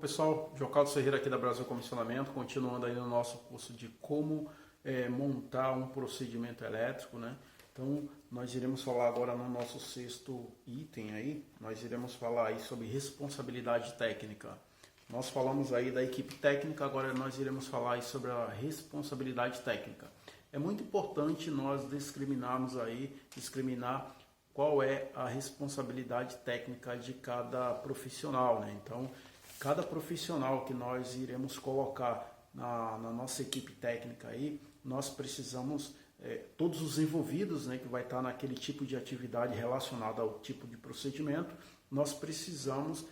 Pessoal, João Carlos Ferreira aqui da Brasil Comissionamento, continuando aí no nosso curso de como montar um procedimento elétrico, né? Então, nós iremos falar agora no nosso sexto item aí, nós iremos falar aí sobre responsabilidade técnica. Nós falamos aí da equipe técnica, agora nós iremos falar aí sobre a responsabilidade técnica. É muito importante nós discriminar qual é a responsabilidade técnica de cada profissional, né? Então, cada profissional que nós iremos colocar na nossa equipe técnica aí, nós precisamos, todos os envolvidos, né, que vai estar naquele tipo de atividade relacionada ao tipo de procedimento, nós precisamos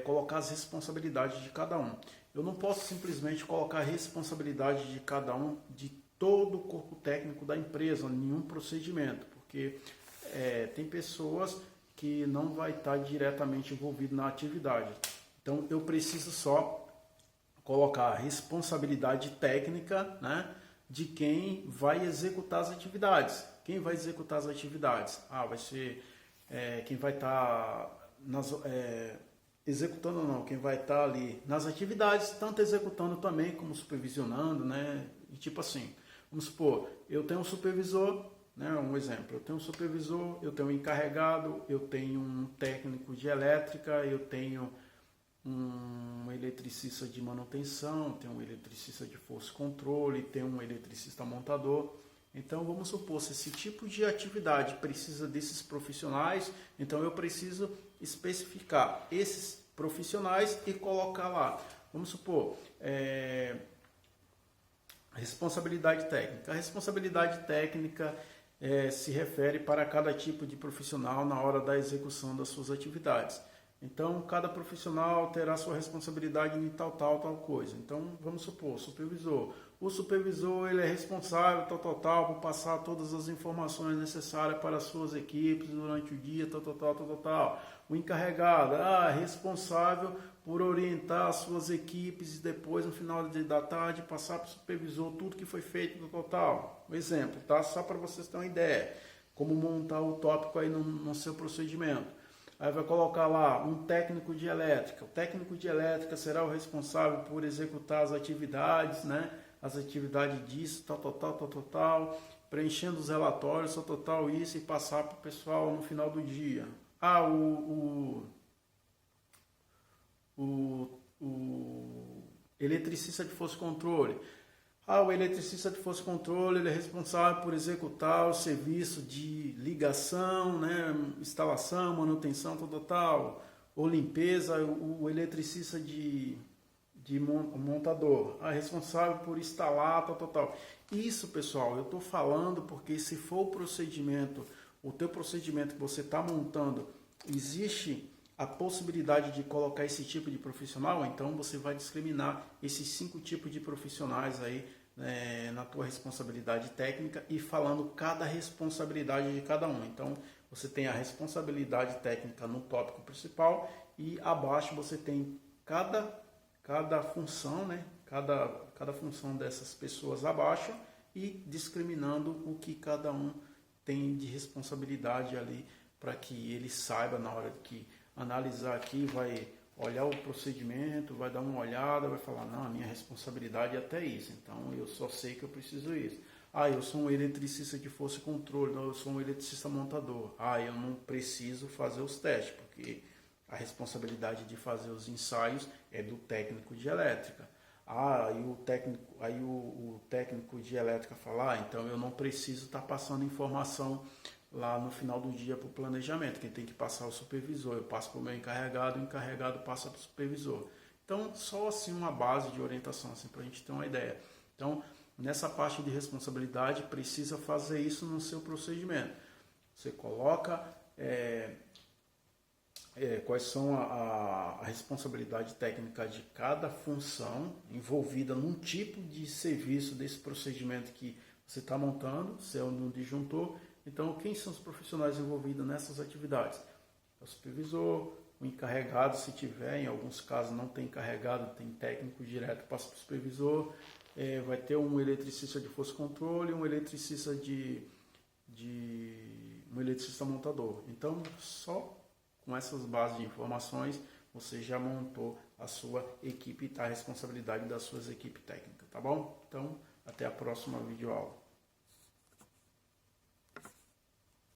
colocar as responsabilidades de cada um. Eu não posso simplesmente colocar a responsabilidade de cada um, de todo o corpo técnico da empresa, nenhum procedimento, porque tem pessoas que não vai estar diretamente envolvido na atividade. Então, eu preciso só colocar a responsabilidade técnica, né, de quem vai executar as atividades. Quem vai executar as atividades? Vai ser quem vai estar executando ou não, quem vai estar ali nas atividades, tanto executando também como supervisionando, né? E tipo assim, vamos supor, eu tenho um supervisor, né, um exemplo, eu tenho um supervisor, eu tenho um encarregado, eu tenho um técnico de elétrica, eu tenho um eletricista de manutenção, tem um eletricista de força e controle, tem um eletricista montador. Então vamos supor, se esse tipo de atividade precisa desses profissionais, então eu preciso especificar esses profissionais e colocar lá. Vamos supor, responsabilidade técnica. A responsabilidade técnica se refere para cada tipo de profissional na hora da execução das suas atividades. Então, cada profissional terá sua responsabilidade em tal coisa. Então, vamos supor, o supervisor ele é responsável, por passar todas as informações necessárias para as suas equipes durante o dia, O encarregado, responsável por orientar as suas equipes e depois, no final da tarde, passar para o supervisor tudo que foi feito, Um exemplo, tá? Só para vocês terem uma ideia, como montar o tópico aí no seu procedimento. Aí vai colocar lá um técnico de elétrica. O técnico de elétrica será o responsável por executar as atividades, né? As atividades disso, preenchendo os relatórios, isso e passar para o pessoal no final do dia. O eletricista de força e controle. O eletricista de força e controle ele é responsável por executar o serviço de ligação, né, instalação, manutenção, ou limpeza, o eletricista de montador, responsável por instalar, Isso, pessoal, eu estou falando porque se for o teu procedimento que você está montando, existe a possibilidade de colocar esse tipo de profissional, então você vai discriminar esses 5 tipos de profissionais aí na tua responsabilidade técnica e falando cada responsabilidade de cada um. Então, você tem a responsabilidade técnica no tópico principal e abaixo você tem cada função, né? Cada função dessas pessoas abaixo e discriminando o que cada um tem de responsabilidade ali para que ele saiba na hora que analisar aqui, vai olhar o procedimento, vai dar uma olhada, vai falar, não, a minha responsabilidade é até isso, então eu só sei que eu preciso isso. Eu sou um eletricista de força e controle, não, eu sou um eletricista montador. Eu não preciso fazer os testes, porque a responsabilidade de fazer os ensaios é do técnico de elétrica. O técnico de elétrica fala, então eu não preciso estar passando informação lá no final do dia para o planejamento. Quem tem que passar é o supervisor. Eu passo para o meu encarregado, o encarregado passa para o supervisor. Então, só assim uma base de orientação, assim, para a gente ter uma ideia. Então, nessa parte de responsabilidade, precisa fazer isso no seu procedimento. Você coloca quais são a responsabilidade técnica de cada função envolvida num tipo de serviço desse procedimento que você está montando, se é um disjuntor. Então, quem são os profissionais envolvidos nessas atividades? É o supervisor, o encarregado, se tiver, em alguns casos não tem encarregado, tem técnico direto, passa para o supervisor, vai ter um eletricista de força e controle, um eletricista um eletricista montador. Então, só com essas bases de informações, você já montou a sua equipe e está a responsabilidade das suas equipes técnicas, tá bom? Então, até a próxima videoaula.